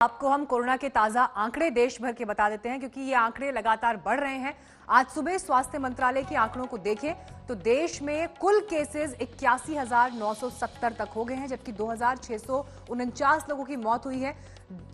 आपको हम कोरोना के ताजा आंकड़े देश भर के बता देते हैं क्योंकि ये आंकड़े लगातार बढ़ रहे हैं। आज सुबह स्वास्थ्य मंत्रालय के आंकड़ों को देखें तो देश में कुल केसेस 81,970 तक हो गए हैं, जबकि 2,649 लोगों की मौत हुई है।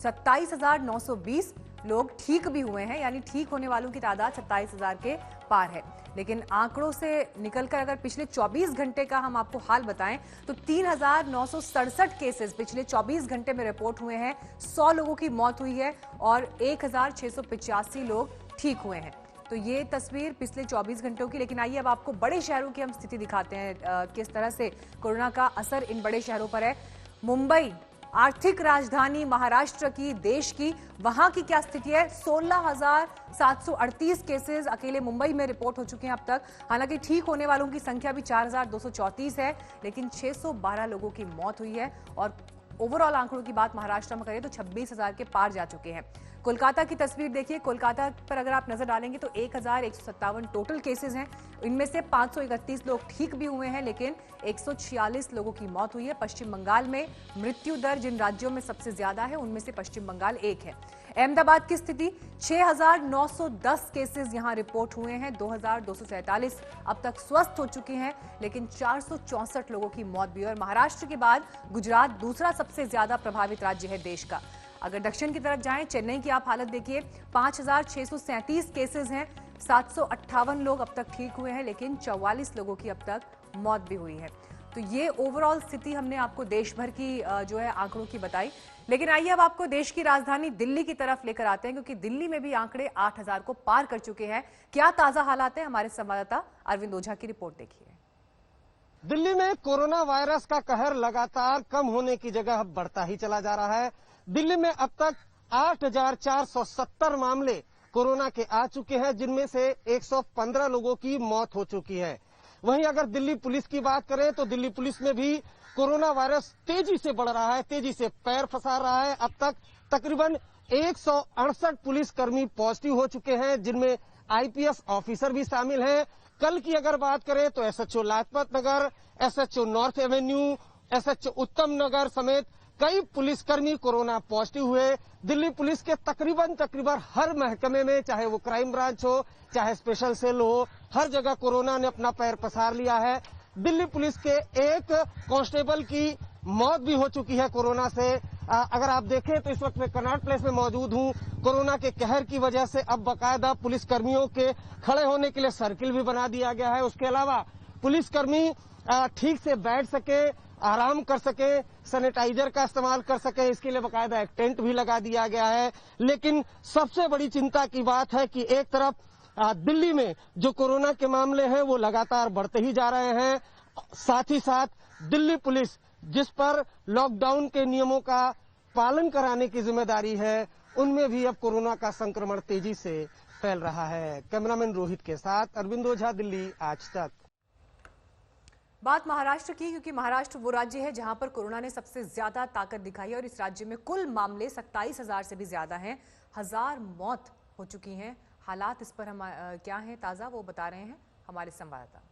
27,920 लोग ठीक भी हुए हैं, यानी ठीक होने वालों की तादाद 27,000 के पार है। लेकिन आंकड़ों से निकलकर अगर पिछले 24 घंटे का हम आपको हाल बताएं तो 3,967 केसेस पिछले 24 घंटे में रिपोर्ट हुए हैं। 100 लोगों की मौत हुई है और 1,685 लोग ठीक हुए हैं। तो ये तस्वीर पिछले 24 घंटों की। लेकिन आइए अब आपको बड़े शहरों की हम स्थिति दिखाते हैं, किस तरह से कोरोना का असर इन बड़े शहरों पर है। मुंबई, आर्थिक राजधानी महाराष्ट्र की, देश की, वहां की क्या स्थिति है? 16,738 केसेस अकेले मुंबई में रिपोर्ट हो चुके हैं अब तक। हालांकि ठीक होने वालों की संख्या भी 4,234 है, लेकिन 612 लोगों की मौत हुई है। और ओवरऑल आंकड़ों की बात महाराष्ट्र में करें तो 26,000 के पार जा चुके हैं। कोलकाता की तस्वीर देखिए। कोलकाता पर अगर आप नजर डालेंगे तो 1,157 टोटल केसेस हैं। इनमें से 531 लोग ठीक भी हुए हैं, लेकिन 146 लोगों की मौत हुई है। पश्चिम बंगाल में मृत्यु दर जिन राज्यों में सबसे ज्यादा है उनमें से पश्चिम बंगाल एक है। अहमदाबाद की स्थिति, 6,910 केसेस यहां रिपोर्ट हुए हैं। 2,247 अब तक स्वस्थ हो चुके हैं, लेकिन 464 लोगों की मौत भी है। और महाराष्ट्र के बाद गुजरात दूसरा सबसे ज्यादा प्रभावित राज्य है देश का। अगर दक्षिण की तरफ जाएं, चेन्नई की आप हालत देखिए। 5,637 केसेस हैं, 758 लोग अब तक ठीक हुए हैं, लेकिन 44 लोगों की अब तक मौत भी हुई है। तो ये ओवरऑल स्थिति हमने आपको देश भर की जो है आंकड़ों की बताई। लेकिन आइए अब आपको देश की राजधानी दिल्ली की तरफ लेकर आते हैं, क्योंकि दिल्ली में भी आंकड़े 8,000 को पार कर चुके हैं। क्या ताजा हालात है, हमारे संवाददाता अरविंद ओझा की रिपोर्ट देखिए। दिल्ली में कोरोना वायरस का कहर लगातार कम होने की जगह बढ़ता ही चला जा रहा है। दिल्ली में अब तक 8,470 मामले कोरोना के आ चुके हैं, जिनमें से 115 लोगों की मौत हो चुकी है। वहीं अगर दिल्ली पुलिस की बात करें तो दिल्ली पुलिस में भी कोरोना वायरस तेजी से बढ़ रहा है, तेजी से पैर फंसा रहा है। अब तक तकरीबन 168 पुलिसकर्मी पॉजिटिव हो चुके हैं, जिनमें आईपीएस ऑफिसर भी शामिल हैं। कल की अगर बात करें तो SHO Lajpat Nagar, SHO north Avenue, SHO उत्तम नगर समेत कई पुलिसकर्मी कोरोना पॉजिटिव हुए। दिल्ली पुलिस के तकरीबन हर महकमे में, चाहे वो क्राइम ब्रांच हो, चाहे स्पेशल सेल हो, हर जगह कोरोना ने अपना पैर पसार लिया है। दिल्ली पुलिस के एक कांस्टेबल की मौत भी हो चुकी है कोरोना से। अगर आप देखें तो इस वक्त मैं कनॉट प्लेस में मौजूद हूं। कोरोना के कहर की वजह से अब बाकायदा पुलिसकर्मियों के खड़े होने के लिए सर्किल भी बना दिया गया है। उसके अलावा पुलिसकर्मी ठीक से बैठ सके, आराम कर सके, सैनिटाइजर का इस्तेमाल कर सके, इसके लिए बाकायदा एक टेंट भी लगा दिया गया है। लेकिन सबसे बड़ी चिंता की बात है कि एक तरफ दिल्ली में जो कोरोना के मामले हैं वो लगातार बढ़ते ही जा रहे हैं। साथ ही साथ दिल्ली पुलिस, जिस पर लॉकडाउन के नियमों का पालन कराने की जिम्मेदारी है, उनमें भी अब कोरोना का संक्रमण तेजी से फैल रहा है। कैमरामैन रोहित के साथ अरविंद ओझा, दिल्ली आज तक। बात महाराष्ट्र की, क्योंकि महाराष्ट्र वो राज्य है जहां पर कोरोना ने सबसे ज्यादा ताकत दिखाई है और इस राज्य में कुल मामले 27,000 से भी ज्यादा हैं। 1,000 मौत हो चुकी हैं। हालात इस पर हम क्या हैं ताजा, वो बता रहे हैं हमारे संवाददाता।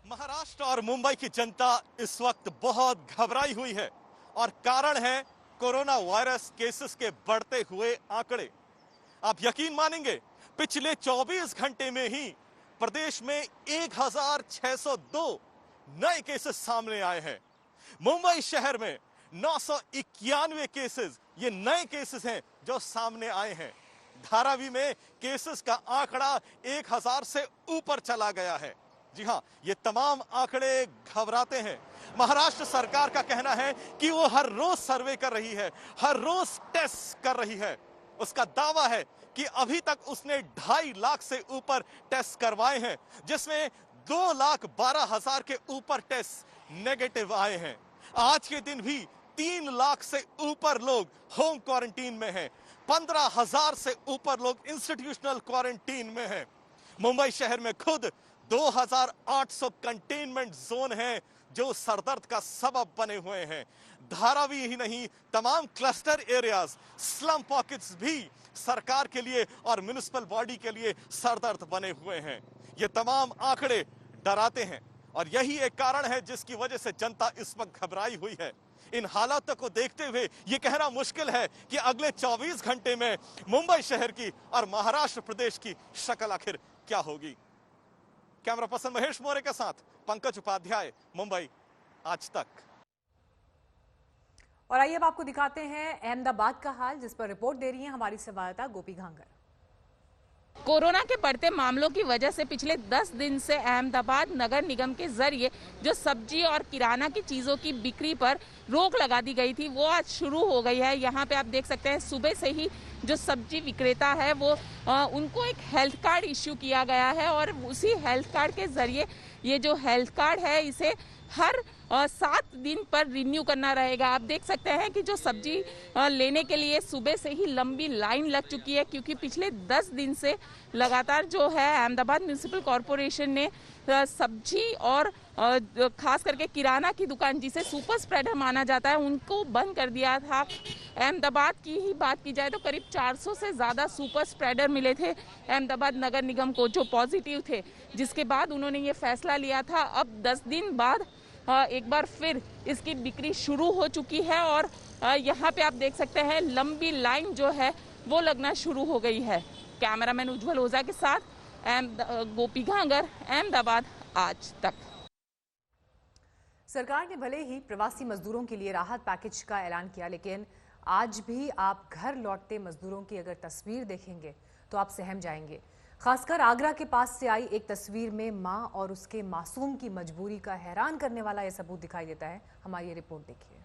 महाराष्ट्र और मुंबई की जनता इस वक्त बहुत घबराई हुई है और कारण है कोरोना वायरस केसेस के बढ़ते हुए आंकड़े। आप यकीन मानेंगे, पिछले 24 घंटे में ही प्रदेश में 1,602 नए केसेस सामने आए हैं। मुंबई शहर में 991 केसेस, ये नए केसेस हैं जो सामने आए हैं। धारावी में केसेस का आंकड़ा 1,000 से ऊपर चला गया है। जी हां, ये तमाम आंकड़े घबराते हैं। महाराष्ट्र सरकार का कहना है कि वो हर रोज सर्वे कर रही है, हर रोज टेस्ट कर रही है। उसका दावा है कि अभी तक उसने 2.5 लाख से ऊपर टेस्ट करवाए हैं, जिसमें 2,12,000 के ऊपर टेस्ट नेगेटिव आए हैं। आज के दिन भी 3 लाख से ऊपर लोग होम क्वारंटीन में हैं, 15,000 से ऊपर लोग इंस्टीट्यूशनल क्वारंटीन में हैं। मुंबई शहर में खुद 2,800 कंटेनमेंट जोन हैं जो सरदर्द का सबब बने हुए हैं। धारावी ही नहीं, तमाम क्लस्टर एरियाज, स्लम पॉकेट्स भी सरकार के लिए और म्युनिसिपल बॉडी के लिए सरदर्द बने हुए हैं। ये तमाम आंकड़े डराते हैं और यही एक कारण है जिसकी वजह से जनता इस वक्त घबराई हुई है। इन हालातों को देखते हुए यह कहना मुश्किल है कि अगले 24 घंटे में मुंबई शहर की और महाराष्ट्र प्रदेश की शक्ल आखिर क्या होगी। कैमरा पर्सन महेश मौर्य के साथ पंकज उपाध्याय, मुंबई आज तक। और आइए अब आपको दिखाते हैं अहमदाबाद का हाल, जिस पर रिपोर्ट दे रही है हमारी संवाददाता गोपी घांगर। कोरोना के बढ़ते मामलों की वजह से पिछले 10 दिन से अहमदाबाद नगर निगम के जरिए जो सब्जी और किराना की चीजों की बिक्री पर रोक लगा दी गई थी, वो आज शुरू हो गई है। यहाँ पे आप देख सकते हैं सुबह से ही जो सब्जी विक्रेता है वो उनको एक हेल्थ कार्ड इश्यू किया गया है और उसी हेल्थ कार्ड के जरिए ये जो हेल्थ कार्ड है इसे हर 7 दिन पर रिन्यू करना रहेगा। आप देख सकते हैं कि जो सब्जी लेने के लिए सुबह से ही लंबी लाइन लग चुकी है, क्योंकि पिछले 10 दिन से लगातार जो है अहमदाबाद म्युनिसिपल कॉरपोरेशन ने सब्जी और खास करके किराना की दुकान, जिसे सुपर स्प्रेडर माना जाता है, उनको बंद कर दिया था। अहमदाबाद की ही बात की जाए तो करीब 400 से ज़्यादा सुपर स्प्रेडर मिले थे अहमदाबाद नगर निगम को जो पॉजिटिव थे, जिसके बाद उन्होंने ये फैसला लिया था। अब 10 दिन बाद एक बार फिर इसकी बिक्री शुरू हो चुकी है और यहाँ पे आप देख सकते हैं लंबी लाइन जो है वो लगना शुरू हो गई है। कैमरामैन उज्जवल ओझा के साथ गोपी घांगर, अहमदाबाद आज तक। सरकार ने भले ही प्रवासी मजदूरों के लिए राहत पैकेज का ऐलान किया, लेकिन आज भी आप घर लौटते मजदूरों की अगर तस्वीर देखेंगे तो आप सहम जाएंगे। खासकर आगरा के पास से आई एक तस्वीर में मां और उसके मासूम की मजबूरी का हैरान करने वाला यह सबूत दिखाई देता है। हमारी ये रिपोर्ट देखिए।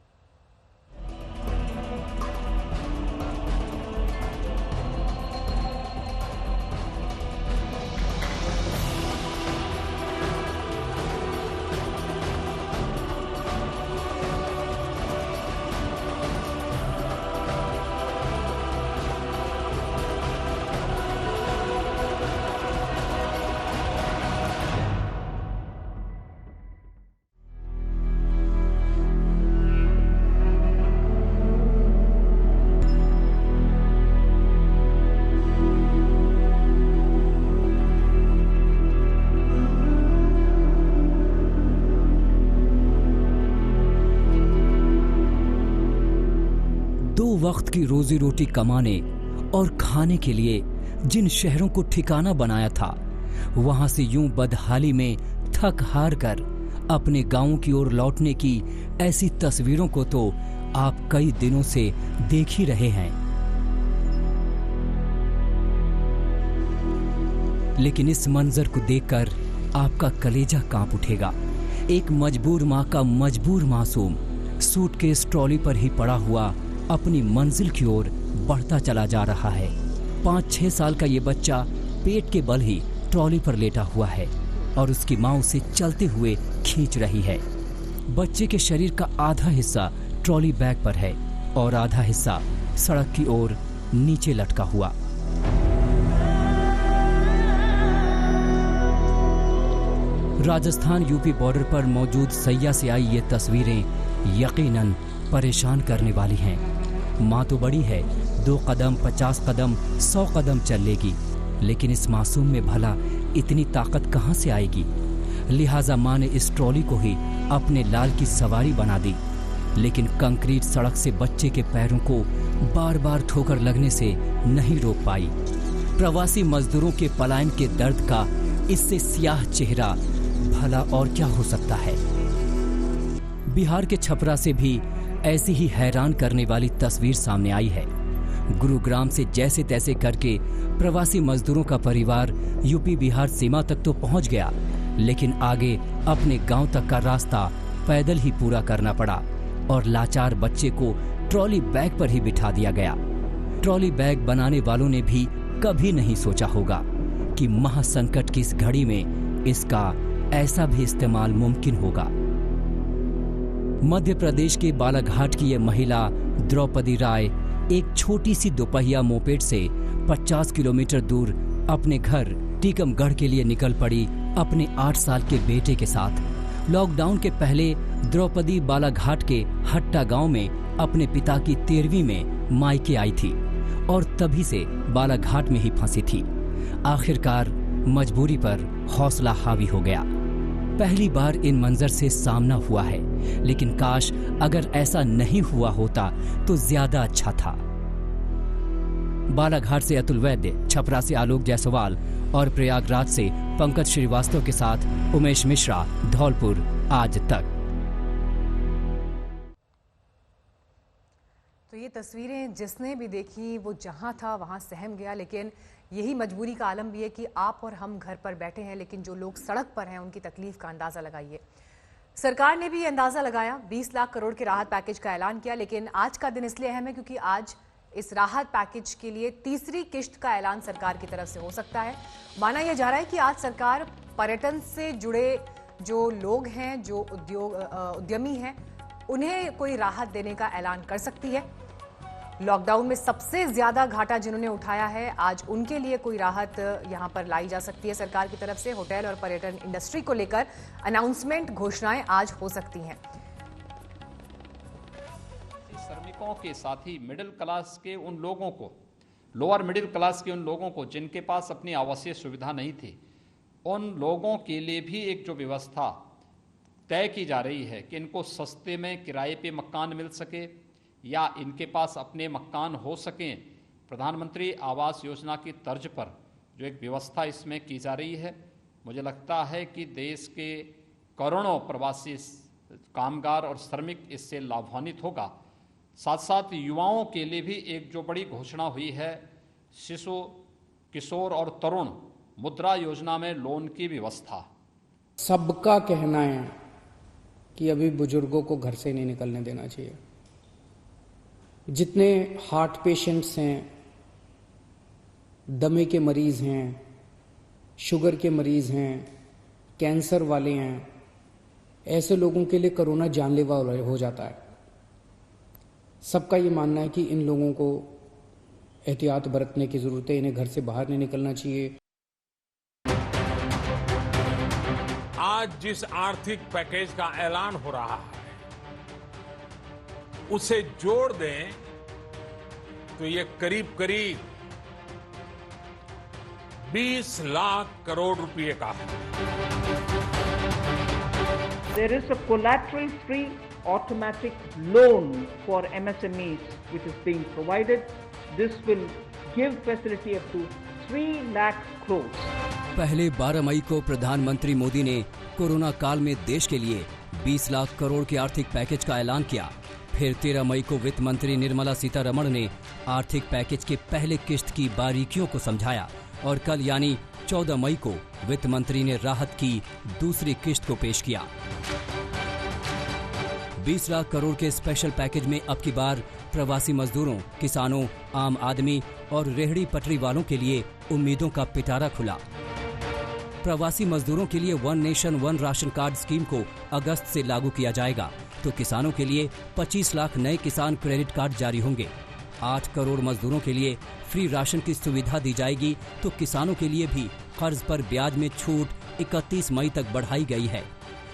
2 वक्त की रोजी रोटी कमाने और खाने के लिए जिन शहरों को ठिकाना बनाया था, वहां से यूं बदहाली में थक हार कर अपने गांवों की ओर लौटने की ऐसी तस्वीरों को तो आप कई दिनों से देख ही रहे हैं। लेकिन इस मंजर को देखकर आपका कलेजा कांप उठेगा। एक मजबूर मां का मजबूर मासूम सूटकेस ट्रॉली पर ही पड़ा हुआ अपनी मंजिल की ओर बढ़ता चला जा रहा है। 5-6 साल का ये बच्चा पेट के बल ही ट्रॉली पर लेटा हुआ है और उसकी मां उसे चलते हुए खींच रही है। बच्चे के शरीर का आधा हिस्सा ट्रॉली बैग पर है और आधा हिस्सा सड़क की ओर नीचे लटका हुआ। राजस्थान यूपी बॉर्डर पर मौजूद सैया से आई ये तस्वीरें यकीनन परेशान करने वाली हैं। माँ तो बड़ी है, 2 कदम, 50 कदम, 100 कदम चल लेगी, लेकिन इस मासूम में भला इतनी ताकत कहाँ से आएगी। लिहाजा माँ ने इस ट्रॉली को ही अपने लाल की सवारी बना दी, लेकिन कंक्रीट सड़क से बच्चे के पैरों को बार बार ठोकर लगने से नहीं रोक पाई। प्रवासी मजदूरों के पलायन के दर्द का इससे सियाह चेहरा भला और क्या हो सकता है। बिहार के छपरा से भी ऐसी ही हैरान करने वाली तस्वीर सामने आई है। गुरुग्राम से जैसे तैसे करके प्रवासी मजदूरों का परिवार यूपी बिहार सीमा तक तो पहुंच गया, लेकिन आगे अपने गांव तक का रास्ता पैदल ही पूरा करना पड़ा और लाचार बच्चे को ट्रॉली बैग पर ही बिठा दिया गया। ट्रॉली बैग बनाने वालों ने भी कभी नहीं सोचा होगा कि महासंकट की इस घड़ी में इसका ऐसा भी इस्तेमाल मुमकिन होगा। मध्य प्रदेश के बालाघाट की यह महिला द्रौपदी राय एक छोटी सी दोपहिया मोपेड से 50 किलोमीटर दूर अपने घर टीकमगढ़ के लिए निकल पड़ी अपने 8 साल के बेटे के साथ। लॉकडाउन के पहले द्रौपदी बालाघाट के हट्टा गांव में अपने पिता की 13वीं में मायके आई थी और तभी से बालाघाट में ही फंसी थी। आखिरकार मजबूरी पर हौसला हावी हो गया। पहली बार इन मंजर से सामना हुआ है, लेकिन काश अगर ऐसा नहीं हुआ होता तो ज्यादा अच्छा था। बालाघाट से अतुल वैद्य, छपरा से आलोक जायसवाल और प्रयागराज से पंकज श्रीवास्तव के साथ उमेश मिश्रा, धौलपुर, आज तक। तो ये तस्वीरें जिसने भी देखी वो जहां था वहां सहम गया, लेकिन यही मजबूरी का आलम भी है कि आप और हम घर पर बैठे हैं, लेकिन जो लोग सड़क पर हैं उनकी तकलीफ का अंदाजा लगाइए। सरकार ने भी ये अंदाजा लगाया, 20 लाख करोड़ के राहत पैकेज का ऐलान किया, लेकिन आज का दिन इसलिए अहम है क्योंकि आज इस राहत पैकेज के लिए तीसरी किश्त का ऐलान सरकार की तरफ से हो सकता है। माना यह जा रहा है कि आज सरकार पर्यटन से जुड़े जो लोग हैं, जो उद्यमी हैं, उन्हें कोई राहत देने का ऐलान कर सकती है। लॉकडाउन में सबसे ज्यादा घाटा जिन्होंने उठाया है, आज उनके लिए कोई राहत यहां पर लाई जा सकती है सरकार की तरफ से। होटल और पर्यटन इंडस्ट्री को लेकर अनाउंसमेंट, घोषणाएं आज हो सकती हैं। श्रमिकों के साथ ही मिडिल क्लास के उन लोगों को, लोअर मिडिल क्लास के उन लोगों को जिनके पास अपनी आवासीय सुविधा नहीं थी, उन लोगों के लिए भी एक जो व्यवस्था तय की जा रही है कि इनको सस्ते में किराए पे मकान मिल सके या इनके पास अपने मकान हो सकें, प्रधानमंत्री आवास योजना की तर्ज पर जो एक व्यवस्था इसमें की जा रही है, मुझे लगता है कि देश के करोड़ों प्रवासी कामगार और श्रमिक इससे लाभान्वित होगा। साथ साथ युवाओं के लिए भी एक जो बड़ी घोषणा हुई है, शिशु, किशोर और तरुण मुद्रा योजना में लोन की व्यवस्था। सबका कहना है कि अभी बुजुर्गों को घर से नहीं निकलने देना चाहिए। जितने हार्ट पेशेंट्स हैं, दमे के मरीज हैं, शुगर के मरीज हैं, कैंसर वाले हैं, ऐसे लोगों के लिए कोरोना जानलेवा हो जाता है। सबका ये मानना है कि इन लोगों को एहतियात बरतने की जरूरत है, इन्हें घर से बाहर नहीं निकलना चाहिए। आज जिस आर्थिक पैकेज का ऐलान हो रहा है उसे जोड़ दें तो ये करीब करीब 20 लाख करोड़ रुपए का है। There is a collateral-free automatic loan for MSMEs which is being provided. This will give facility up to 3 lakh crores. पहले 12 मई को प्रधानमंत्री मोदी ने कोरोना काल में देश के लिए 20 लाख करोड़ के आर्थिक पैकेज का ऐलान किया। फिर 13 मई को वित्त मंत्री निर्मला सीतारमण ने आर्थिक पैकेज के पहले किश्त की बारीकियों को समझाया और कल यानी 14 मई को वित्त मंत्री ने राहत की दूसरी किश्त को पेश किया। 20 लाख करोड़ के स्पेशल पैकेज में अब की बार प्रवासी मजदूरों, किसानों, आम आदमी और रेहड़ी पटरी वालों के लिए उम्मीदों का पिटारा खुला। प्रवासी मजदूरों के लिए one nation one ration card scheme को अगस्त से लागू किया जाएगा, तो किसानों के लिए 25 लाख नए किसान क्रेडिट कार्ड जारी होंगे। 8 करोड़ मजदूरों के लिए फ्री राशन की सुविधा दी जाएगी, तो किसानों के लिए भी कर्ज पर ब्याज में छूट 31 मई तक बढ़ाई गई है।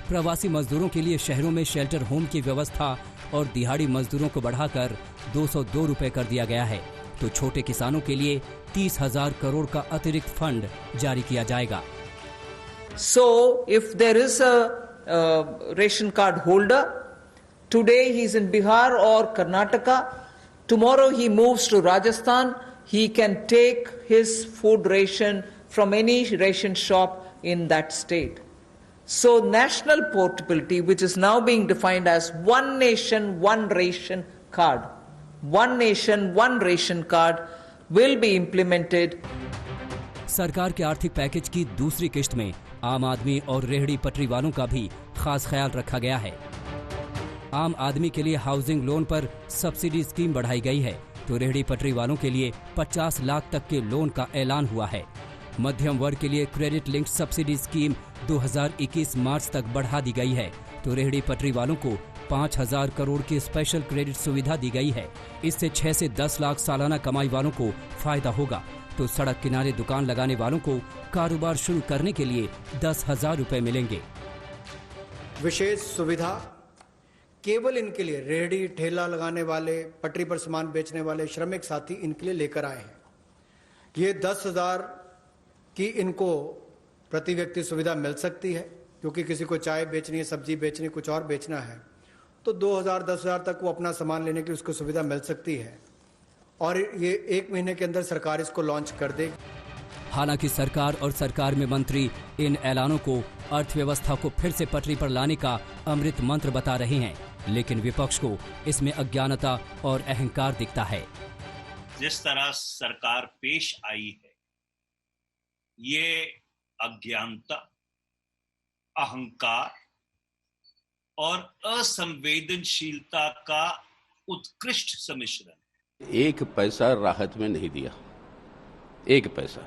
प्रवासी मजदूरों के लिए शहरों में शेल्टर होम की व्यवस्था और दिहाड़ी मजदूरों को बढ़ाकर 202 रुपए कर दिया गया है, तो छोटे किसानों के लिए 30,000 करोड़ का अतिरिक्त फंड जारी किया जाएगा। So, if there is a ration card holder, today he is in Bihar or Karnataka, tomorrow he moves to Rajasthan, he can take his food ration from any ration shop in that state. So, national portability, which is now being defined as one nation, one ration card, one nation, one ration card will be implemented. सरकार के आर्थिक package की दूसरी किश्त में आम आदमी और रेहड़ी पटरी वालों का भी खास ख्याल रखा गया है। आम आदमी के लिए हाउसिंग लोन पर सब्सिडी स्कीम बढ़ाई गई है, तो रेहड़ी पटरी वालों के लिए 50 लाख तक के लोन का ऐलान हुआ है। मध्यम वर्ग के लिए क्रेडिट लिंक्ड सब्सिडी स्कीम 2021 मार्च तक बढ़ा दी गई है, तो रेहड़ी पटरी वालों को 5,000 करोड़ की स्पेशल क्रेडिट सुविधा दी गई है। इससे 6 से 10 लाख सालाना कमाई वालों को फायदा होगा, तो सड़क किनारे दुकान लगाने वालों को कारोबार शुरू करने के लिए 10,000 रुपए मिलेंगे। विशेष सुविधा केवल इनके लिए रेहड़ी ठेला लगाने वाले, पटरी पर सामान बेचने वाले श्रमिक साथी इनके लिए लेकर आए हैं। ये 10,000 की इनको प्रति व्यक्ति सुविधा मिल सकती है। क्योंकि किसी को चाय बेचनी है, सब्जी बेचनी है, कुछ और बेचना है, तो 2,000 10,000 तक वो अपना सामान लेने की उसको सुविधा मिल सकती है और ये 1 महीने के अंदर सरकार इसको लॉन्च कर देगी। हालांकि सरकार और सरकार में मंत्री इन ऐलानों को अर्थव्यवस्था को फिर से पटरी पर लाने का अमृत मंत्र बता रहे हैं, लेकिन विपक्ष को इसमें अज्ञानता और अहंकार दिखता है। जिस तरह सरकार पेश आई है, ये अज्ञानता, अहंकार और असंवेदनशीलता का उत्कृष्ट सम्मिश्रण। एक पैसा राहत में नहीं दिया, एक पैसा,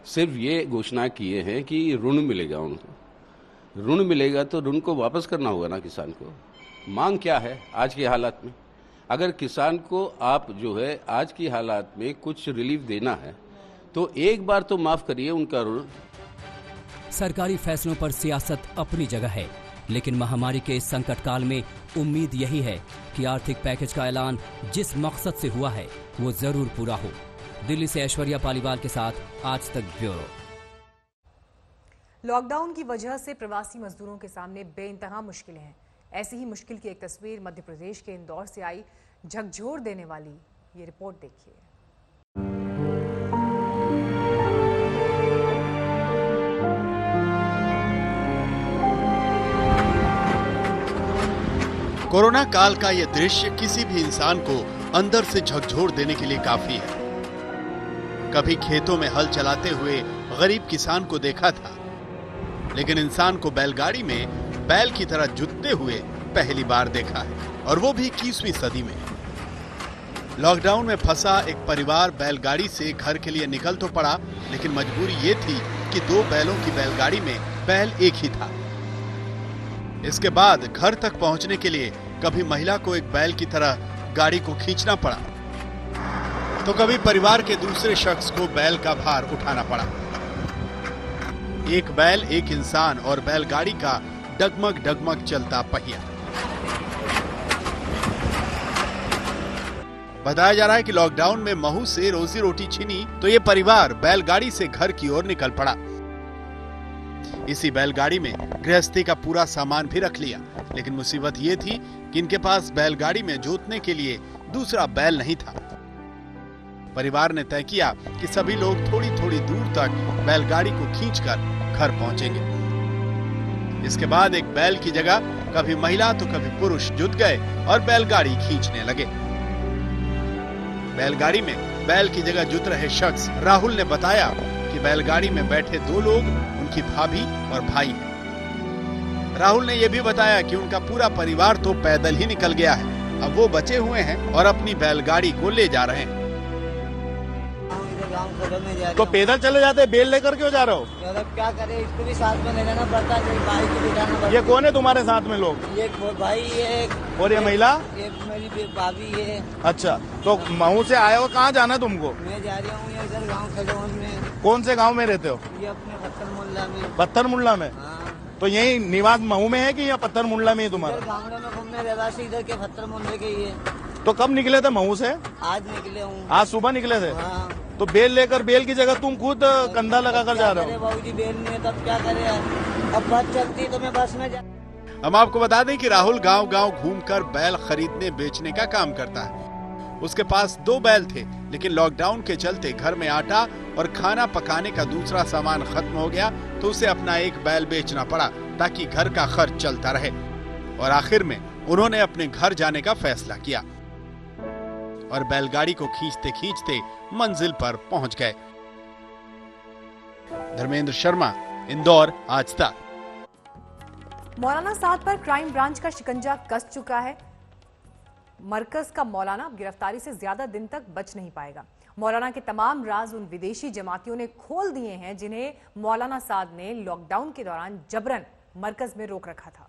सिर्फ ये घोषणा किए हैं कि ऋण मिलेगा उनको। ऋण मिलेगा तो ऋण को वापस करना होगा ना किसान को। मांग क्या है आज के हालात में? अगर किसान को आप जो है आज की हालात में कुछ रिलीफ देना है तो एक बार तो माफ करिए उनका ऋण। सरकारी फैसलों पर सियासत अपनी जगह है, लेकिन महामारी के इस संकट काल में उम्मीद यही है कि आर्थिक पैकेज का ऐलान जिस मकसद से हुआ है वो जरूर पूरा हो। दिल्ली से ऐश्वर्या पालीवाल के साथ आज तक ब्यूरो। लॉकडाउन की वजह से प्रवासी मजदूरों के सामने बेइंतहा मुश्किलें हैं। ऐसी ही मुश्किल की एक तस्वीर मध्य प्रदेश के इंदौर से आई, झकझोर देने वाली ये रिपोर्ट देखिए। कोरोना काल का यह दृश्य किसी भी इंसान को अंदर से झकझोर देने के लिए काफी है। कभी खेतों में हल चलाते हुए गरीब किसान को देखा था, लेकिन इंसान को बैलगाड़ी में बैल की तरह जुतते हुए पहली बार देखा है, और वो भी 21वीं सदी में। लॉकडाउन में फंसा एक परिवार बैलगाड़ी से घर के लिए निकल तो पड़ा, लेकिन मजबूरी ये थी कि 2 बैलों की बैलगाड़ी में बैल एक ही था। इसके बाद घर तक पहुंचने के लिए कभी महिला को एक बैल की तरह गाड़ी को खींचना पड़ा, तो कभी परिवार के दूसरे शख्स को बैल का भार उठाना पड़ा। एक बैल, एक इंसान और बैलगाड़ी का डगमग डगमग चलता पहिया। बताया जा रहा है कि लॉकडाउन में महू से रोजी रोटी छिनी तो ये परिवार बैलगाड़ी से घर की ओर निकल पड़ा। इसी बैलगाड़ी में गृहस्थी का पूरा सामान भी रख लिया, लेकिन मुसीबत ये थी कि इनके पास बैलगाड़ी में जोतने के लिए दूसरा बैल नहीं था। परिवार ने तय किया कि सभी लोग थोड़ी थोड़ी दूर तक बैलगाड़ी को खींचकर घर पहुंचेंगे। इसके बाद एक बैल की जगह कभी महिला तो कभी पुरुष जुट गए और बैलगाड़ी खींचने लगे। बैलगाड़ी में बैल की जगह जुट रहे शख्स राहुल ने बताया कि बैलगाड़ी में बैठे 2 लोग उनकी भाभी और भाई हैं। राहुल ने यह भी बताया कि उनका पूरा परिवार तो पैदल ही निकल गया है, अब वो बचे हुए हैं और अपनी बैलगाड़ी को ले जा रहे हैं। तो पैदल चले जाते, बेल लेकर क्यों जा रहे हो? क्या करे, इसको भी साथ में ले जाना पड़ता है, भाई को भी जाना पड़ता है। ये कौन है तुम्हारे साथ में लोग? ये भाई है और ये महिला? ये मेरी भाभी है। अच्छा, तो महू से आए हो, कहाँ जाना है तुमको? मैं जा रहा हूँ इधर गाँव खजौन में। कौन से गाँव में रहते हो? ये अपने पत्थर मुल्ला में। पत्थर मुल्ला में? तो यही निवास महू में है कि या पत्थर मुल्ला में ही तुम्हारा? गाँव में घूमने रहवासी इधर के पत्थर मुल्ले के ही है। तो कब निकले थे महू से? आज निकले हूँ। आज सुबह निकले थे? तो बेल लेकर, बेल की जगह तुम खुद कंधा लगाकर जा रहे हो? बाबूजी बेल नहीं है तब क्या करे, अब बस चलती तो मैं बस में जा। हम आपको बता दें कि राहुल गांव-गांव घूमकर बैल खरीदने बेचने का काम करता है। उसके पास 2 बैल थे, लेकिन लॉकडाउन के चलते घर में आटा और खाना पकाने का दूसरा सामान खत्म हो गया, तो उसे अपना एक बैल बेचना पड़ा ताकि घर का खर्च चलता रहे। और आखिर में उन्होंने अपने घर जाने का फैसला किया और बैलगाड़ी को खींचते खींचते मंजिल पर पहुंच गए। धर्मेंद्र शर्मा, इंदौर, आज तक। मौलाना साद पर क्राइम ब्रांच का शिकंजा कस चुका है। मरकज का मौलाना गिरफ्तारी से ज्यादा दिन तक बच नहीं पाएगा। मौलाना के तमाम राज उन विदेशी जमातियों ने खोल दिए हैं जिन्हें मौलाना साद ने लॉकडाउन के दौरान जबरन मरकज में रोक रखा था।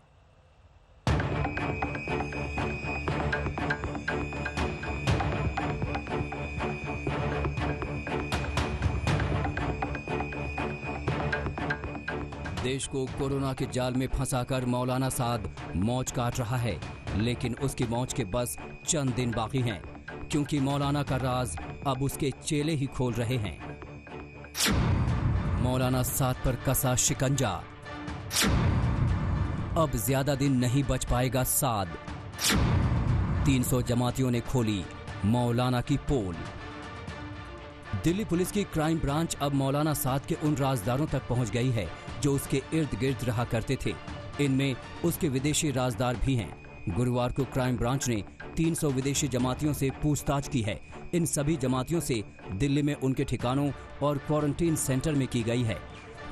देश को कोरोना के जाल में फंसाकर मौलाना साद मौज काट रहा है, लेकिन उसकी मौज के बस चंद दिन बाकी हैं, क्योंकि मौलाना का राज अब उसके चेले ही खोल रहे हैं। मौलाना साद पर कसा शिकंजा। अब ज्यादा दिन नहीं बच पाएगा साद। 300 जमातियों ने खोली मौलाना की पोल। दिल्ली पुलिस की क्राइम ब्रांच अब मौलाना साद के उन राजदारों तक पहुंच गई है जो उसके इर्द गिर्द रहा करते थे। इनमें उसके विदेशी राजदार भी हैं। गुरुवार को क्राइम ब्रांच ने 300 विदेशी जमातियों से पूछताछ की है। इन सभी जमातियों से दिल्ली में उनके ठिकानों और क्वारंटीन सेंटर में की गई है।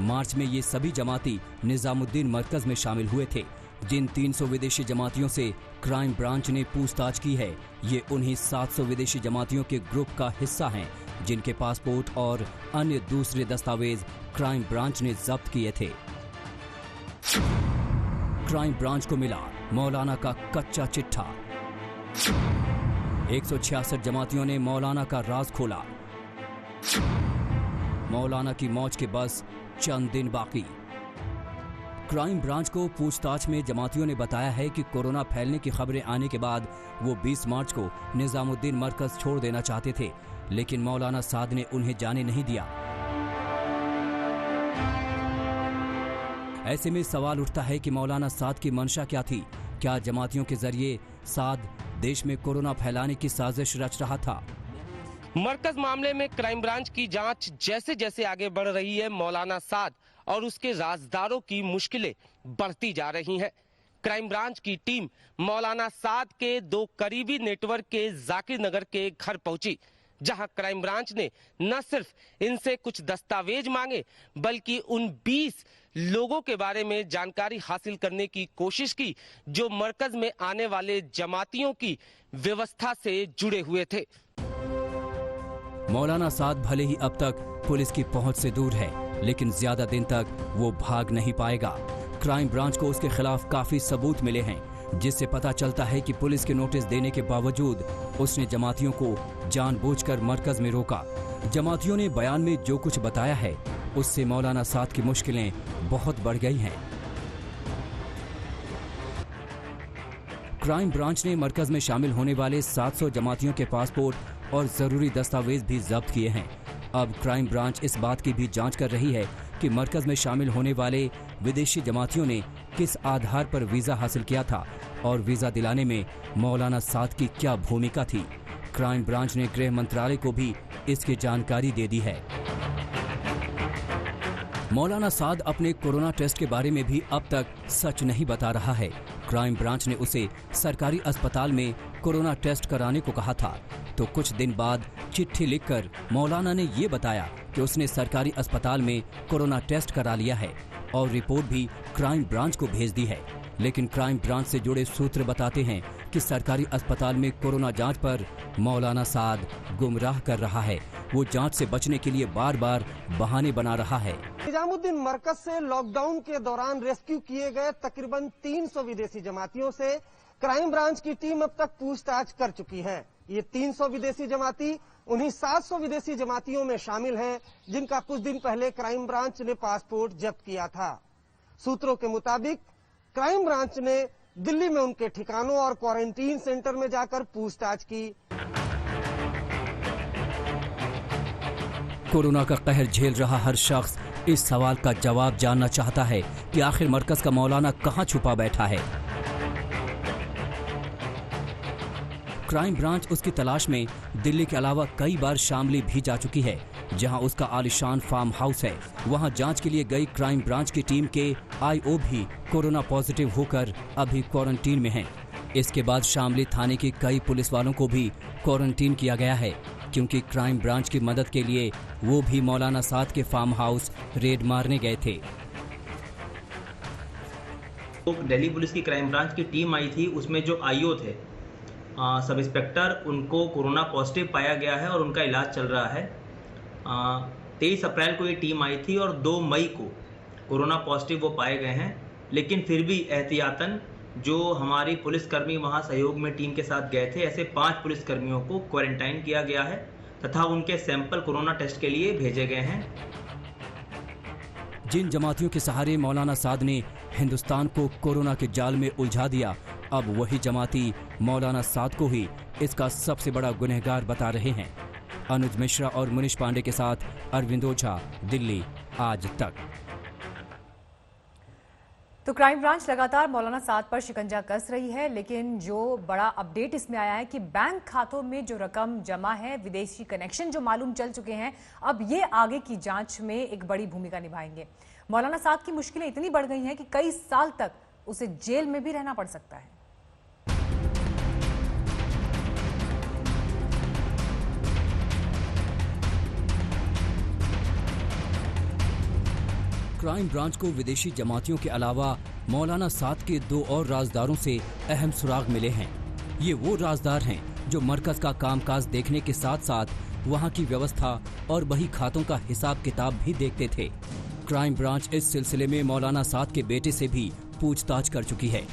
मार्च में ये सभी जमाती निजामुद्दीन मरकज में शामिल हुए थे। जिन 300 विदेशी जमातियों से क्राइम ब्रांच ने पूछताछ की है, ये उन्हीं 700 विदेशी जमातियों के ग्रुप का हिस्सा हैं जिनके पासपोर्ट और अन्य दूसरे दस्तावेज क्राइम ब्रांच ने जब्त किए थे। क्राइम ब्रांच को मिला मौलाना का कच्चा चिट्ठा। 166 जमातियों ने मौलाना का राज खोला। मौलाना की मौज के बस चंद दिन बाकी। क्राइम ब्रांच को पूछताछ में जमातियों ने बताया है कि कोरोना फैलने की खबरें आने के बाद वो 20 मार्च को निजामुद्दीन मरकज छोड़ देना चाहते थे, लेकिन मौलाना साद ने उन्हें जाने नहीं दिया। ऐसे में सवाल उठता है कि मौलाना साद की मंशा क्या थी? क्या जमातियों के जरिए साद देश में कोरोना फैलाने की साजिश रच रहा था? मरकज मामले में क्राइम ब्रांच की जांच जैसे जैसे आगे बढ़ रही है, मौलाना साद और उसके राजदारों की मुश्किलें बढ़ती जा रही हैं। क्राइम ब्रांच की टीम मौलाना साद के 2 करीबी नेटवर्क के जाकिर नगर के घर पहुंची, जहां क्राइम ब्रांच ने न सिर्फ इनसे कुछ दस्तावेज मांगे बल्कि उन 20 लोगों के बारे में जानकारी हासिल करने की कोशिश की जो मरकज में आने वाले जमातियों की व्यवस्था से जुड़े हुए थे। मौलाना साद भले ही अब तक पुलिस की पहुंच से दूर है, लेकिन ज्यादा दिन तक वो भाग नहीं पाएगा। क्राइम ब्रांच को उसके खिलाफ काफी सबूत मिले हैं, जिससे पता चलता है कि पुलिस के नोटिस देने के बावजूद उसने जमातियों को जानबूझकर मरकज में रोका। जमातियों ने बयान में जो कुछ बताया है, उससे मौलाना साद की मुश्किलें बहुत बढ़ गई हैं। क्राइम ब्रांच ने मरकज में शामिल होने वाले 700 जमातियों के पासपोर्ट और जरूरी दस्तावेज भी जब्त किए हैं। अब क्राइम ब्रांच इस बात की भी जांच कर रही है कि मरकज में शामिल होने वाले विदेशी जमातियों ने किस आधार पर वीजा हासिल किया था और वीजा दिलाने में मौलाना साद की क्या भूमिका थी। क्राइम ब्रांच ने गृह मंत्रालय को भी इसकी जानकारी दे दी है। मौलाना साद अपने कोरोना टेस्ट के बारे में भी अब तक सच नहीं बता रहा है। क्राइम ब्रांच ने उसे सरकारी अस्पताल में कोरोना टेस्ट कराने को कहा था, तो कुछ दिन बाद चिट्ठी लिखकर मौलाना ने ये बताया कि उसने सरकारी अस्पताल में कोरोना टेस्ट करा लिया है और रिपोर्ट भी क्राइम ब्रांच को भेज दी है। लेकिन क्राइम ब्रांच से जुड़े सूत्र बताते हैं कि सरकारी अस्पताल में कोरोना जांच पर मौलाना साद गुमराह कर रहा है। वो जांच से बचने के लिए बार बार बहाने बना रहा है। निजामुद्दीन मरकज से लॉकडाउन के दौरान रेस्क्यू किए गए तकरीबन 300 विदेशी जमातियों से क्राइम ब्रांच की टीम अब तक पूछताछ कर चुकी है। ये 300 विदेशी जमाती उन्हीं 700 विदेशी जमातियों में शामिल हैं जिनका कुछ दिन पहले क्राइम ब्रांच ने पासपोर्ट जब्त किया था। सूत्रों के मुताबिक क्राइम ब्रांच ने दिल्ली में उनके ठिकानों और क्वारंटीन सेंटर में जाकर पूछताछ की। कोरोना का कहर झेल रहा हर शख्स इस सवाल का जवाब जानना चाहता है कि आखिर मरकज का मौलाना कहां छुपा बैठा है। क्राइम ब्रांच उसकी तलाश में दिल्ली के अलावा कई बार शामली भी जा चुकी है, जहां उसका आलिशान फार्म हाउस है। वहां जांच के लिए गई क्राइम ब्रांच की टीम के आईओ भी कोरोना पॉजिटिव होकर अभी क्वारंटीन में हैं। इसके बाद शामली थाने के कई पुलिस वालों को भी क्वारंटीन किया गया है, क्योंकि क्राइम ब्रांच की मदद के लिए वो भी मौलाना साद के फार्म हाउस रेड मारने गए थे। तो दिल्ली पुलिस की क्राइम ब्रांच की टीम आई थी, उसमें जो आईओ थे सब इंस्पेक्टर, उनको कोरोना पॉजिटिव पाया गया है और उनका इलाज चल रहा है। 23 अप्रैल को ये टीम आई थी और 2 मई को कोरोना पॉजिटिव वो पाए गए हैं, लेकिन फिर भी एहतियातन जो हमारी पुलिसकर्मी वहां सहयोग में टीम के साथ गए थे, ऐसे 5 पुलिसकर्मियों को क्वारंटाइन किया गया है तथा उनके सैंपल कोरोना टेस्ट के लिए भेजे गए हैं। जिन जमातियों के सहारे मौलाना साद ने हिंदुस्तान को कोरोना के जाल में उलझा दिया, अब वही जमाती मौलाना साद को ही इसका सबसे बड़ा गुनहगार बता रहे हैं। अनुज मिश्रा और मुनीश पांडे के साथ अरविंद ओझा, दिल्ली आज तक। तो क्राइम ब्रांच लगातार मौलाना साद पर शिकंजा कस रही है, लेकिन जो बड़ा अपडेट इसमें आया है कि बैंक खातों में जो रकम जमा है, विदेशी कनेक्शन जो मालूम चल चुके हैं, अब ये आगे की जांच में एक बड़ी भूमिका निभाएंगे। मौलाना साद की मुश्किलें इतनी बढ़ गई हैं कि कई साल तक उसे जेल में भी रहना पड़ सकता है। क्राइम ब्रांच को विदेशी जमातियों के अलावा मौलाना साद के 2 और राजदारों से अहम सुराग मिले हैं। ये वो राजदार हैं जो मरकज का कामकाज देखने के साथ साथ वहाँ की व्यवस्था और बही खातों का हिसाब किताब भी देखते थे। क्राइम ब्रांच इस सिलसिले में मौलाना साद के बेटे से भी पूछताछ कर चुकी है।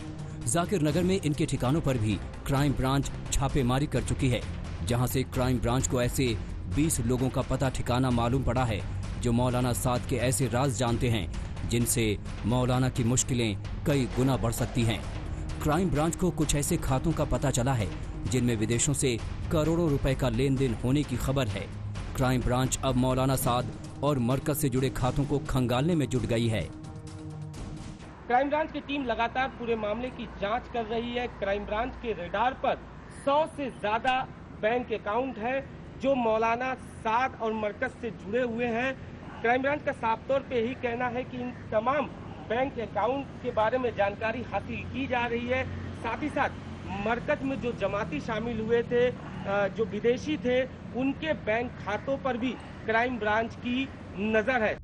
जाकिर नगर में इनके ठिकानों पर भी क्राइम ब्रांच छापेमारी कर चुकी है, जहाँ से क्राइम ब्रांच को ऐसे 20 लोगों का पता ठिकाना मालूम पड़ा है जो मौलाना साद के ऐसे राज जानते हैं जिनसे मौलाना की मुश्किलें कई गुना बढ़ सकती हैं। क्राइम ब्रांच को कुछ ऐसे खातों का पता चला है जिनमें विदेशों से करोड़ों रुपए का लेन देन होने की खबर है। क्राइम ब्रांच अब मौलाना साद और मरकज से जुड़े खातों को खंगालने में जुट गई है। क्राइम ब्रांच की टीम लगातार पूरे मामले की जांच कर रही है। क्राइम ब्रांच के रडार पर 100 से ज्यादा बैंक अकाउंट है जो मौलाना साद और मरकज से जुड़े हुए हैं। क्राइम ब्रांच का साफ तौर पे ही कहना है कि इन तमाम बैंक अकाउंट के बारे में जानकारी हासिल की जा रही है। साथ ही साथ मरकज में जो जमाती शामिल हुए थे, जो विदेशी थे, उनके बैंक खातों पर भी क्राइम ब्रांच की नजर है।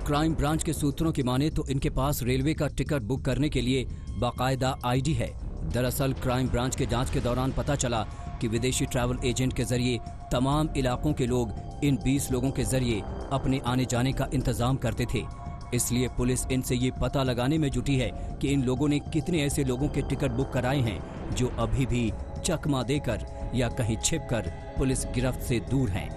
क्राइम ब्रांच के सूत्रों की माने तो इनके पास रेलवे का टिकट बुक करने के लिए बाकायदा आईडी है। दरअसल क्राइम ब्रांच के जांच के दौरान पता चला कि विदेशी ट्रैवल एजेंट के जरिए तमाम इलाकों के लोग इन 20 लोगों के जरिए अपने आने जाने का इंतजाम करते थे। इसलिए पुलिस इनसे ये पता लगाने में जुटी है कि इन लोगों ने कितने ऐसे लोगों के टिकट बुक कराए हैं जो अभी भी चकमा देकर या कहीं छिपकर पुलिस गिरफ्त से दूर हैं।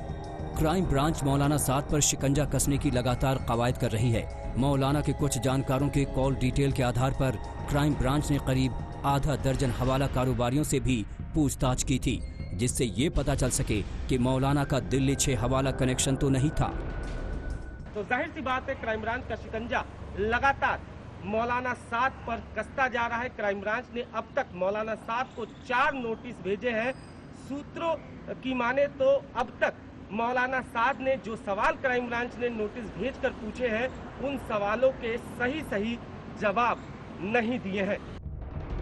क्राइम ब्रांच मौलाना साद पर शिकंजा कसने की लगातार कवायद कर रही है। मौलाना के कुछ जानकारों के कॉल डिटेल के आधार पर क्राइम ब्रांच ने करीब आधा दर्जन हवाला कारोबारियों से भी पूछताछ की थी, जिससे ये पता चल सके कि मौलाना का दिल्ली 6 हवाला कनेक्शन तो नहीं था। तो जाहिर सी बात है क्राइम ब्रांच का शिकंजा लगातार मौलाना साद पर कसता जा रहा है। क्राइम ब्रांच ने अब तक मौलाना साद को 4 नोटिस भेजे हैं। सूत्रों की माने तो अब तक मौलाना साद ने जो सवाल क्राइम ब्रांच ने नोटिस भेजकर पूछे हैं, उन सवालों के सही जवाब नहीं दिए हैं।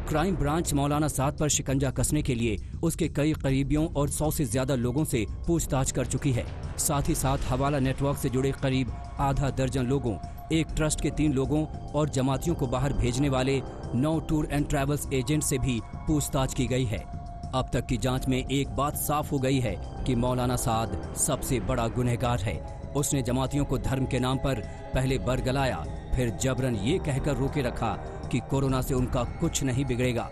क्राइम ब्रांच मौलाना साद पर शिकंजा कसने के लिए उसके कई करीबियों और 100 से ज्यादा लोगों से पूछताछ कर चुकी है। साथ ही साथ हवाला नेटवर्क से जुड़े करीब आधा दर्जन लोगों, एक ट्रस्ट के 3 लोगों और जमातियों को बाहर भेजने वाले 9 टूर एंड ट्रैवल्स एजेंट से भी पूछताछ की गई है। अब तक की जांच में एक बात साफ हो गई है कि मौलाना साद सबसे बड़ा गुनहगार है। उसने जमातियों को धर्म के नाम पर पहले बरगलाया, फिर जबरन ये कहकर रोके रखा कि कोरोना से उनका कुछ नहीं बिगड़ेगा।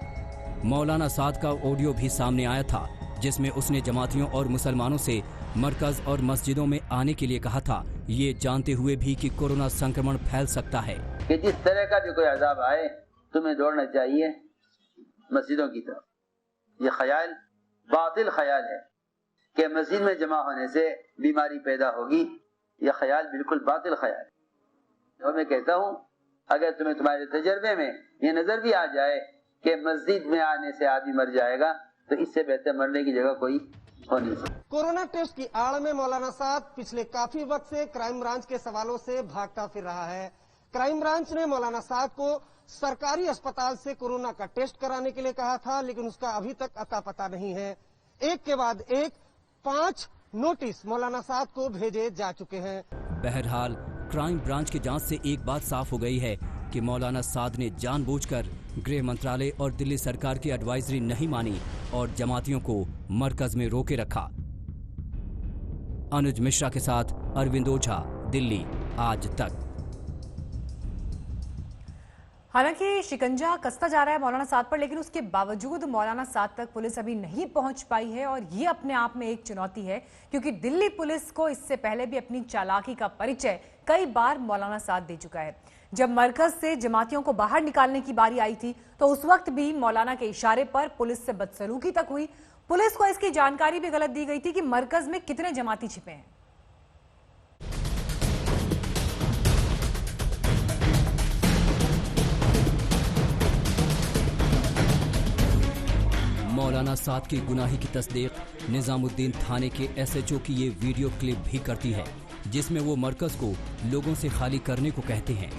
मौलाना साद का ऑडियो भी सामने आया था, जिसमें उसने जमातियों और मुसलमानों से मरकज और मस्जिदों में आने के लिए कहा था, ये जानते हुए भी कि कोरोना संक्रमण फैल सकता है। कि जिस तरह का भी कोई अजाब आए, तुम्हें दौड़ना चाहिए मस्जिदों की तरफ। ये ख्याल बातिल ख्याल है कि मस्जिद में जमा होने से बीमारी पैदा होगी। यह ख्याल बिल्कुल बातिल ख्याल है। और मैं कहता हूँ, अगर तुम्हें तुम्हारे तजर्बे में ये नजर भी आ जाए कि मस्जिद में आने से आदमी मर जाएगा, तो इससे बेहतर मरने की जगह कोई हो नहीं सकती। कोरोना टेस्ट की आड़ में मौलाना साद पिछले काफी वक्त से क्राइम ब्रांच के सवालों से भागता फिर रहा है। क्राइम ब्रांच ने मौलाना साद को सरकारी अस्पताल से कोरोना का टेस्ट कराने के लिए कहा था, लेकिन उसका अभी तक अता पता नहीं है। एक के बाद एक 5 नोटिस मौलाना साद को भेजे जा चुके हैं। बहरहाल क्राइम ब्रांच की जांच से एक बात साफ हो गई है कि मौलाना साद ने जानबूझकर गृह मंत्रालय और दिल्ली सरकार की एडवाइजरी नहीं मानी और जमातियों को मरकज में रोके रखा। अनुज मिश्रा के साथ अरविंद ओझा, दिल्ली आज तक। हालांकि शिकंजा कसता जा रहा है मौलाना साद पर, लेकिन उसके बावजूद मौलाना साद तक पुलिस अभी नहीं पहुंच पाई है और ये अपने आप में एक चुनौती है, क्योंकि दिल्ली पुलिस को इससे पहले भी अपनी चालाकी का परिचय कई बार मौलाना साद दे चुका है। जब मरकज से जमातियों को बाहर निकालने की बारी आई थी तो उस वक्त भी मौलाना के इशारे पर पुलिस से बदसलूकी तक हुई। पुलिस को इसकी जानकारी भी गलत दी गई थी कि मरकज में कितने जमाती छिपे हैं। मौलाना साद की गुनाही की तस्दीक निजामुद्दीन थाने के SHO की ये वीडियो क्लिप भी करती है, जिसमें वो मरकज को लोगों से खाली करने को कहते हैं।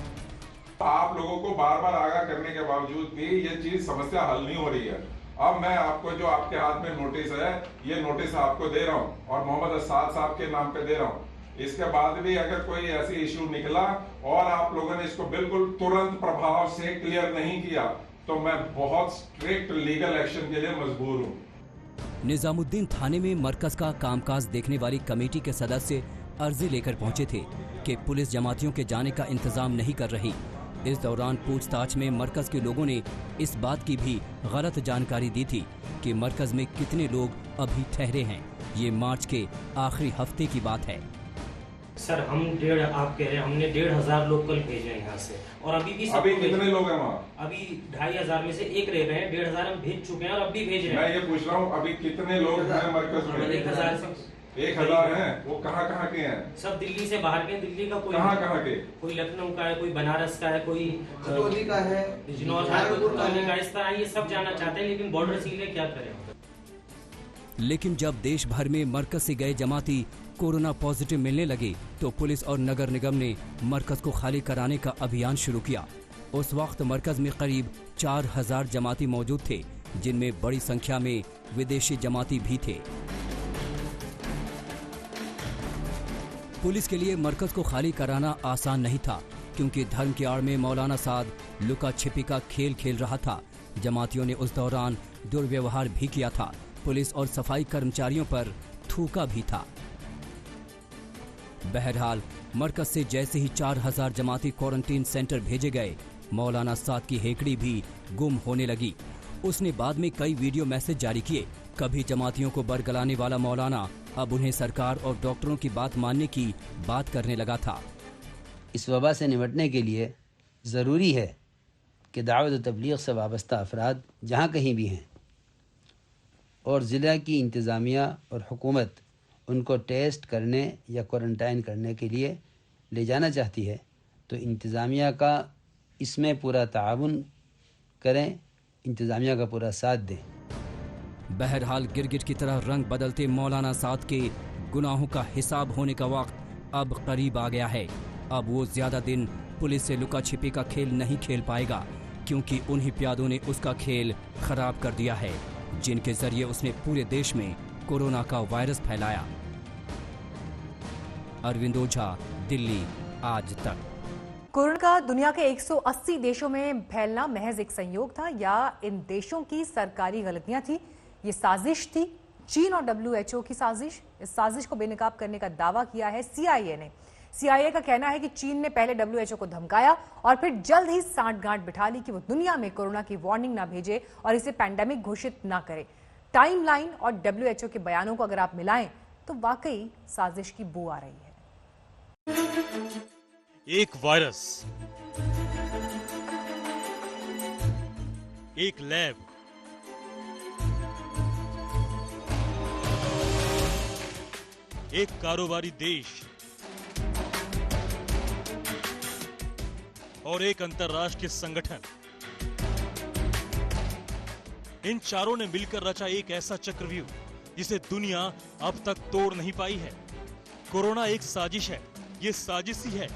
आप लोगों को बार बार आगाह करने के बावजूद भी ये चीज समस्या हल नहीं हो रही है। अब मैं आपको जो आपके हाथ में नोटिस है, ये नोटिस आपको दे रहा हूँ और मोहम्मद साद साहब के नाम पे दे रहा हूँ। इसके बाद भी अगर कोई ऐसी इशू निकला और आप लोगों ने इसको बिल्कुल तुरंत प्रभाव से क्लियर नहीं किया तो मैं बहुत स्ट्रिक्ट लीगल एक्शन के लिए मजबूर हूँ। निजामुद्दीन थाने में मरकज का कामकाज देखने वाली कमेटी के सदस्य अर्जी लेकर पहुंचे थे कि पुलिस जमातियों के जाने का इंतजाम नहीं कर रही। इस दौरान पूछताछ में मरकज के लोगों ने इस बात की भी गलत जानकारी दी थी कि मरकज में कितने लोग अभी ठहरे हैं। ये मार्च के आखिरी हफ्ते की बात है। सर हम आप कह रहे हैं हमने 1,500 लोग कल भेजे हैं यहाँ से और अभी भी कितने लोग हैं वहाँ? अभी 2,500 में से एक रह गए हैं। 1,500 हम भेज चुके हैं और अभी भेज रहे हैं। मैं ये पूछ रहा हूँ अभी कितने लोग हैं मरकज में? 1,000 हैं। वो कहाँ के हैं? सब दिल्ली से बाहर के। दिल्ली का कोई कहाँ के? कोई लखनऊ का है, कोई बनारस का है, कोई खतौली का है, बिजनौर का, कोई खतौली का। इस तरह ये सब जाना चाहते हैं, लेकिन बॉर्डर सील है, क्या करें। लेकिन जब देश भर में मरकज से गए जमाती कोरोना पॉजिटिव मिलने लगे तो पुलिस और नगर निगम ने मरकज को खाली कराने का अभियान शुरू किया। उस वक्त मरकज में करीब 4,000 जमाती मौजूद थे, जिनमें बड़ी संख्या में विदेशी जमाती भी थे। पुलिस के लिए मरकज को खाली कराना आसान नहीं था, क्योंकि धर्म की आड़ में मौलाना साद लुका छिपी का खेल खेल रहा था। जमातियों ने उस दौरान दुर्व्यवहार भी किया था। पुलिस और सफाई कर्मचारियों पर थूका भी था। बहरहाल मरकज से जैसे ही 4,000 जमाती क्वारंटीन सेंटर भेजे गए, मौलाना साद की हेकड़ी भी गुम होने लगी। उसने बाद में कई वीडियो मैसेज जारी किए। कभी जमातियों को बरगलाने वाला मौलाना अब उन्हें सरकार और डॉक्टरों की बात मानने की बात करने लगा था। इस वबा से निपटने के लिए ज़रूरी है कि दावत व तबलीग से वाबस्ता अफराद जहाँ कहीं भी हैं और ज़िला की इंतज़ामिया और हुकूमत उनको टेस्ट करने या क्वारंटाइन करने के लिए ले जाना चाहती है तो इंतज़ामिया का इसमें पूरा ताउन करें, इंतज़ामिया का पूरा साथ दें। बहरहाल गिरगिट की तरह रंग बदलते मौलाना साद के गुनाहों का हिसाब होने का वक्त अब करीब आ गया है। अब वो ज्यादा दिन पुलिस से लुका छिपी का खेल नहीं खेल पाएगा, क्योंकि उन्हीं प्यादों ने उसका खेल खराब कर दिया है, जिनके जरिए उसने पूरे देश में कोरोना का वायरस फैलाया। अरविंद ओझा, दिल्ली, आज तक। कोरोना का दुनिया के 180 देशों में फैलना महज एक संयोग था या इन देशों की सरकारी गलतियां थी? ये साजिश थी, चीन और WHO की साजिश। इस साजिश को बेनकाब करने का दावा किया है CIA ने। CIA का कहना है कि चीन ने पहले WHO को धमकाया और फिर जल्द ही सांठगांठ बिठा ली कि वो दुनिया में कोरोना की वार्निंग ना भेजे और इसे पैंडेमिक घोषित ना करे। टाइमलाइन और WHO के बयानों को अगर आप मिलाएं तो वाकई साजिश की बू आ रही है। एक वायरस, एक लैब, एक कारोबारी देश और एक अंतर्राष्ट्रीय संगठन, इन चारों ने मिलकर रचा एक ऐसा चक्रव्यूह जिसे दुनिया अब तक तोड़ नहीं पाई है। कोरोना एक साजिश है। ये साजिश ही है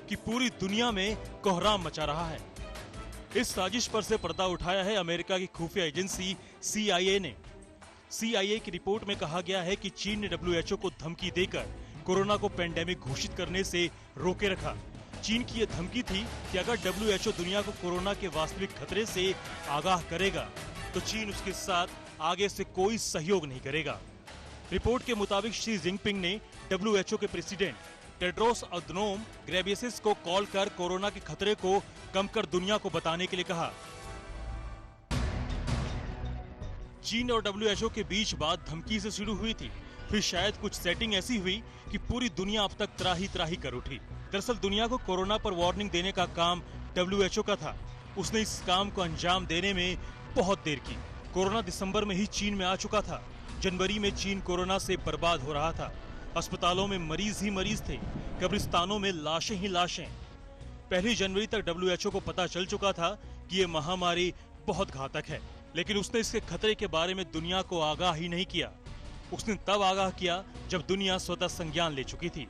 कि पूरी दुनिया में कोहराम मचा रहा है। इस साजिश पर से पर्दा उठाया है अमेरिका की खुफिया एजेंसी CIA ने। CIA की रिपोर्ट में कहा गया है कि चीन ने WHO को धमकी देकर कोरोना को पैंडेमिक घोषित करने से रोके रखा। चीन की यह धमकी थी कि अगर WHO दुनिया को कोरोना के वास्तविक खतरे से आगाह करेगा तो चीन उसके साथ आगे से कोई सहयोग नहीं करेगा। रिपोर्ट के मुताबिक शी जिनपिंग ने WHO के प्रेसिडेंट टेड्रोस अधनोम घेब्रेयेसस को कॉल कर कोरोना के खतरे को कम कर दुनिया को बताने के लिए कहा। चीन और WHO के बीच बात धमकी से शुरू हुई थी, फिर शायद कुछ सेटिंग ऐसी हुई कि पूरी दुनिया अब तक त्राही त्राही कर उठी। दरअसल दुनिया को कोरोना पर वार्निंग देने का काम WHO का था। उसने इस काम को अंजाम देने में बहुत देर की। कोरोना दिसंबर में ही चीन में आ चुका था। जनवरी में चीन कोरोना से बर्बाद हो रहा था। अस्पतालों में मरीज ही मरीज थे, कब्रिस्तानों में लाशें ही लाशें। पहली जनवरी तक WHO को पता चल चुका था कि ये महामारी बहुत घातक है। लेकिन उसने इसके खतरे के बारे में दुनिया को आगाह ही नहीं किया। उसने तब आगाह किया जब दुनिया स्वतः संज्ञान ले चुकी थी।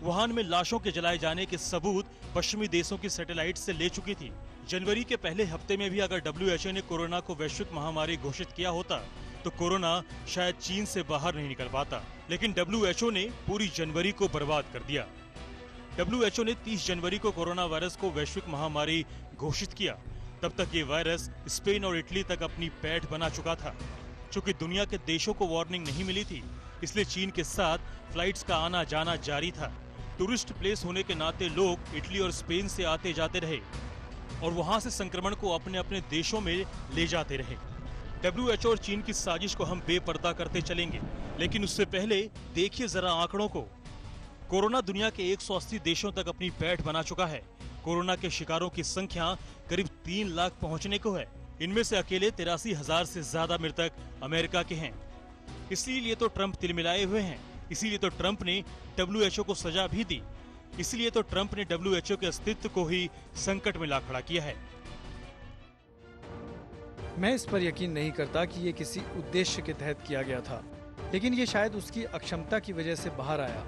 वुहान में लाशों के जलाए जाने के सबूत पश्चिमी देशों की सैटेलाइट से ले चुकी थी। जनवरी के पहले हफ्ते में भी अगर WHO ने कोरोना को वैश्विक महामारी घोषित किया होता तो कोरोना शायद चीन से बाहर नहीं निकल पाता, लेकिन WHO ने पूरी जनवरी को बर्बाद कर दिया। WHO ने 30 जनवरी को कोरोना वायरस को वैश्विक महामारी घोषित किया। तब तक ये वायरस स्पेन और इटली तक अपनी पैठ बना चुका था। चूंकि दुनिया के देशों को वार्निंग नहीं मिली थी, इसलिए चीन के साथ फ्लाइट्स का आना जाना जारी था। टूरिस्ट प्लेस होने के नाते लोग इटली और स्पेन से आते जाते रहे और वहां से संक्रमण को अपने अपने देशों में ले जाते रहे। WHO और चीन की साजिश को हम बेपर्दा करते चलेंगे, लेकिन उससे पहले देखिए जरा आंकड़ों को। कोरोना दुनिया के 180 देशों तक अपनी पैठ बना चुका है। कोरोना के शिकारों की संख्या करीब 3 लाख पहुंचने को है। इनमें से अकेले 83,000 से ज्यादा मृतक अमेरिका के हैं। इसीलिए तो ट्रंप तिलमिलाए हुए हैं। इसीलिए तो ट्रंप ने WHO को सजा भी दी। इसलिए तो ट्रंप ने WHO के अस्तित्व को ही संकट में ला खड़ा किया है। मैं इस पर यकीन नहीं करता कि ये किसी उद्देश्य के तहत किया गया था, लेकिन ये शायद उसकी अक्षमता की वजह से बाहर आया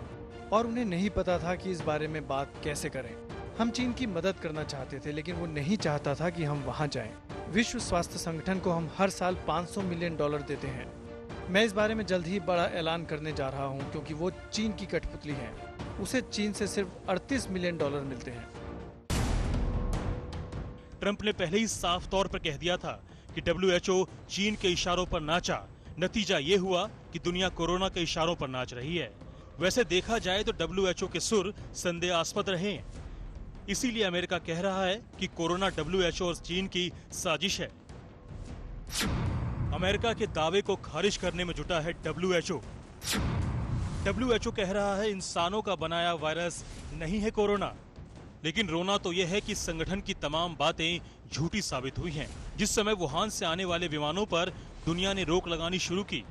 और उन्हें नहीं पता था कि इस बारे में बात कैसे करें। हम चीन की मदद करना चाहते थे, लेकिन वो नहीं चाहता था कि हम वहाँ जाएं। विश्व स्वास्थ्य संगठन को हम हर साल $500 मिलियन देते हैं। मैं इस बारे में जल्द ही बड़ा ऐलान करने जा रहा हूँ, क्योंकि वो चीन की कठपुतली है। उसे चीन से सिर्फ $38 मिलियन मिलते हैं। ट्रंप ने पहले ही साफ तौर पर कह दिया था कि WHO चीन के इशारों पर नाचा। नतीजा ये हुआ कि दुनिया कोरोना के इशारों पर नाच रही है। वैसे देखा जाए तो WHO के सुर संदेहास्पद रहे हैं। इसीलिए अमेरिका कह रहा है कि कोरोना WHO और चीन की साजिश है। अमेरिका के दावे को खारिज करने में जुटा है WHO। WHO कह रहा है इंसानों का बनाया वायरस नहीं है कोरोना। लेकिन रोना तो यह है कि संगठन की तमाम बातें झूठी साबित हुई हैं। जिस समय वुहान से आने वाले विमानों पर दुनिया ने रोक लगानी शुरू की,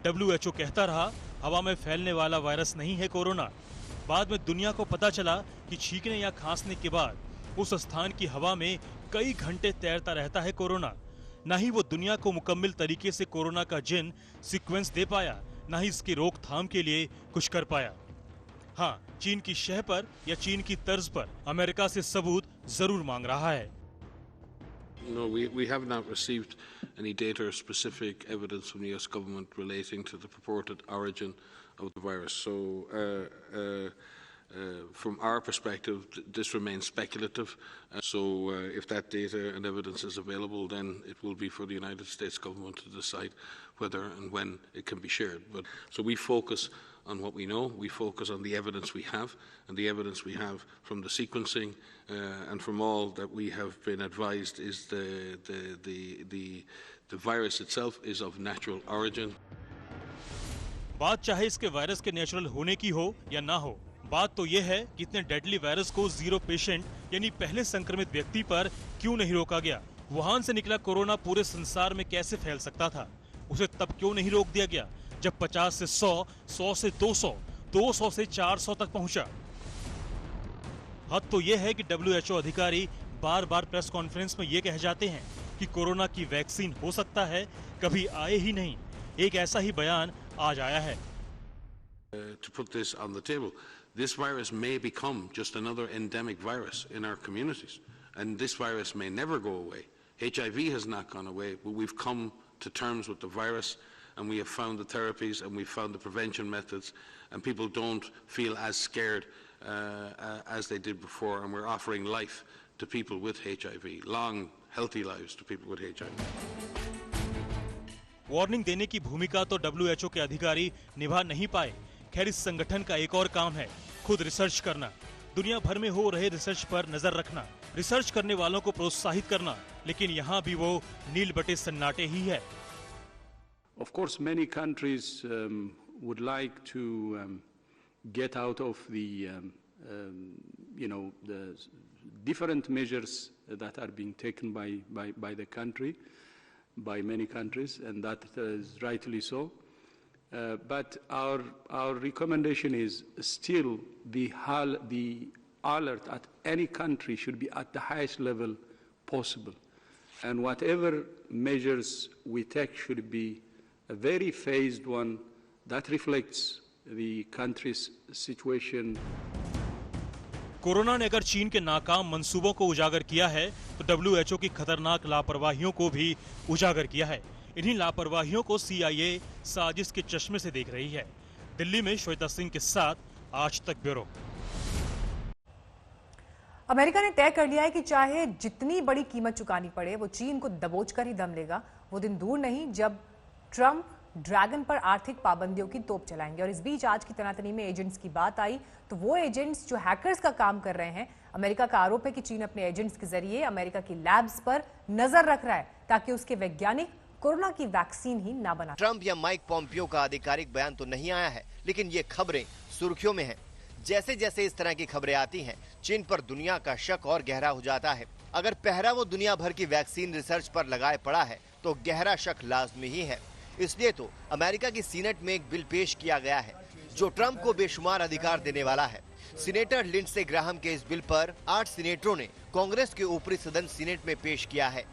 WHO कहता रहा हवा में फैलने वाला वायरस नहीं है कोरोना। बाद में दुनिया को पता चला कि छींकने या खांसने के बाद उस स्थान की हवा में कई घंटे तैरता रहता है कोरोना। न ही वो दुनिया को मुकम्मल तरीके से कोरोना का जीन सीक्वेंस दे पाया, न ही इसकी रोकथाम के लिए कुछ कर पाया। हाँ, चीन की शह पर या चीन की तर्ज पर अमेरिका से सबूत जरूर मांग रहा है। No, we have not received any data or specific evidence from the US government relating to the purported origin of the virus. So, from our perspective, this remains speculative. If that data and evidence is available, then it will be for the United States government to decide whether and when it can be shared. So we focus on what we know, we focus on the evidence we have, and the evidence we have from the sequencing and from all that we have been advised is the virus itself is of natural origin. बात चाहे इसके virus के natural होने की हो या ना हो, बात तो यह है कि इतने डेडली वायरस को जीरो पेशेंट यानी पहले संक्रमित व्यक्ति पर क्यों नहीं रोका गया। वुहान से निकला कोरोना पूरे संसार में कैसे फैल सकता था, उसे तब क्यों नहीं रोक दिया गया जब 50 से 100, 100 से 200, 200 से 400 तक पहुंचा। हद तो यह है कि WHO अधिकारी बार बार प्रेस कॉन्फ्रेंस में ये कह जाते हैं कि कोरोना की वैक्सीन हो सकता है, कभी आए ही नहीं। एक ऐसा ही बयान आज आया है। To put this on the table, this virus may become just another endemic virus in our communities, and this virus may never go away. HIV has not gone away, but we've come to terms with the virus, and we have found the therapies, and we've found the prevention methods, and people don't feel as scared as they did before, and we're offering life to people with HIV, long, healthy lives to people with HIV. Warning देने की भूमिका तो WHO के अधिकारी निभा नहीं पाए। खैर, इस संगठन का एक और काम है खुद रिसर्च करना, दुनिया भर में हो रहे रिसर्च पर नजर रखना, रिसर्च करने वालों को प्रोत्साहित करना, लेकिन यहाँ भी वो नील बटे सन्नाटे ही है। Of course, many countries would like to get out of the the different measures that are being taken by the country, by many countries, and that is rightly so. But our recommendation is still the alert at any country should be at the highest level possible. And whatever measures we take should be a very phased one that reflects the country's situation. Corona ने अगर चीन के नाकाम मंसूबों को उजागर किया है तो WHO की खतरनाक लापरवाहियों को भी उजागर किया है। इन्हीं लापरवाहियों को CIA साजिश के चश्मे से देख रही है। दिल्ली में श्वेता सिंह के साथ आज तक ब्यूरो। अमेरिका ने तय कर लिया है कि चाहे जितनी बड़ी कीमत चुकानी पड़े वो चीन को दबोच कर ही दम लेगा। वो दिन दूर नहीं जब ट्रंप ड्रैगन पर आर्थिक पाबंदियों की तोप चलाएंगे। और इस बीच आज की तनातनी में एजेंट्स की बात आई तो वो एजेंट्स जो हैकर्स का काम कर रहे हैं, अमेरिका का आरोप है कि चीन अपने एजेंट्स के जरिए अमेरिका की लैब्स पर नजर रख रहा है ताकि उसके वैज्ञानिक कोरोना की वैक्सीन ही ना बना। ट्रंप या माइक पॉम्पियो का आधिकारिक बयान तो नहीं आया है, लेकिन ये खबरें सुर्खियों में हैं। जैसे जैसे इस तरह की खबरें आती हैं, चीन पर दुनिया का शक और गहरा हो जाता है। अगर पहरा वो दुनिया भर की वैक्सीन रिसर्च पर लगाए पड़ा है तो गहरा शक लाजमी ही है। इसलिए तो अमेरिका की सीनेट में एक बिल पेश किया गया है जो ट्रंप को बेशुमार अधिकार देने वाला है। सीनेटर लिंडसे ग्राहम के इस बिल पर 8 सीनेटरों ने कांग्रेस के ऊपरी सदन सीनेट में पेश किया है।